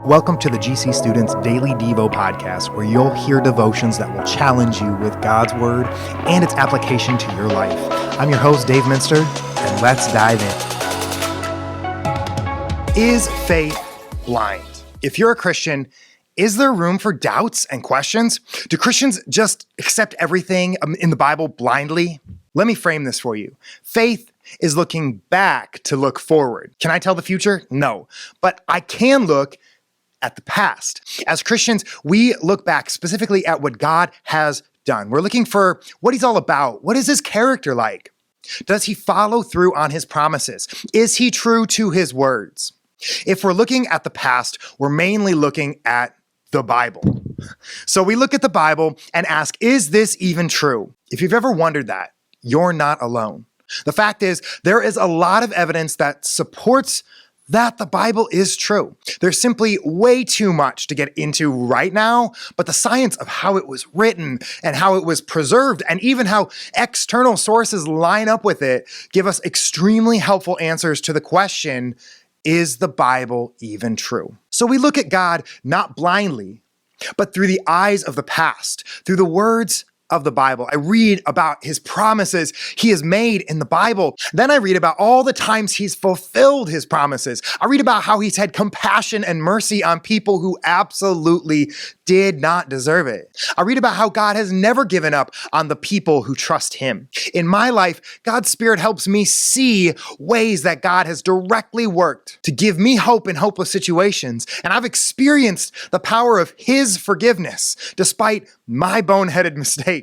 Welcome to the GC Students Daily Devo podcast, where you'll hear devotions that will challenge you with God's Word and its application to your life. I'm your host, Dave Minster, and let's dive in. Is faith blind? If you're a Christian, is there room for doubts and questions? Do Christians just accept everything in the Bible blindly? Let me frame this for you. Faith is looking back to look forward. Can I tell the future? No, but I can look at the past. As Christians, we look back specifically at what God has done. We're looking for what he's all about. What is his character like? Does he follow through on his promises? Is he true to his words? If we're looking at the past, we're mainly looking at the Bible. So we look at the Bible and ask, is this even true? If you've ever wondered that, you're not alone. The fact is, there is a lot of evidence that supports that the Bible is true. There's simply way too much to get into right now, but the science of how it was written and how it was preserved and even how external sources line up with it give us extremely helpful answers to the question, is the Bible even true? So we look at God not blindly, but through the eyes of the past, through the words of the Bible. I read about his promises he has made in the Bible. Then I read about all the times he's fulfilled his promises. I read about how he's had compassion and mercy on people who absolutely did not deserve it. I read about how God has never given up on the people who trust him. In my life, God's Spirit helps me see ways that God has directly worked to give me hope in hopeless situations. And I've experienced the power of his forgiveness despite my boneheaded mistakes.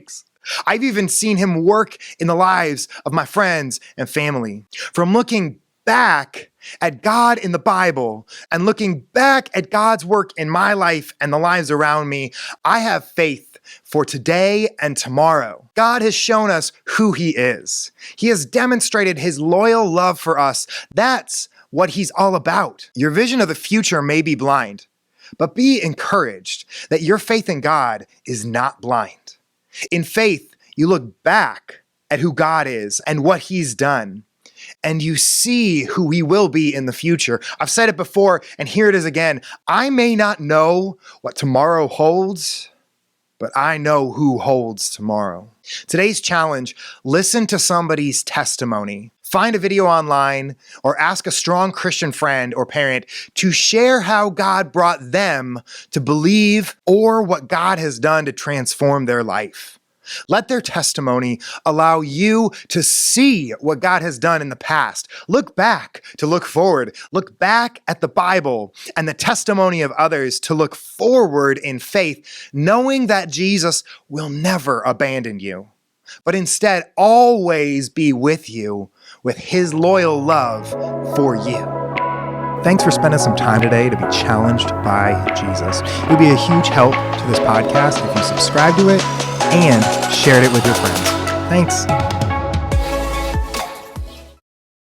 I've even seen him work in the lives of my friends and family. From looking back at God in the Bible and looking back at God's work in my life and the lives around me, I have faith for today and tomorrow. God has shown us who he is. He has demonstrated his loyal love for us. That's what he's all about. Your vision of the future may be blind, but be encouraged that your faith in God is not blind. In faith, you look back at who God is and what he's done, and you see who he will be in the future. I've said it before, and here it is again. I may not know what tomorrow holds, but I know who holds tomorrow. Today's challenge, listen to somebody's testimony. Find a video online or ask a strong Christian friend or parent to share how God brought them to believe or what God has done to transform their life. Let their testimony allow you to see what God has done in the past. Look back to look forward. Look back at the Bible and the testimony of others to look forward in faith, knowing that Jesus will never abandon you, but instead always be with you with his loyal love for you. Thanks for spending some time today to be challenged by Jesus. It would be a huge help to this podcast if you subscribe to it and shared it with your friends. Thanks.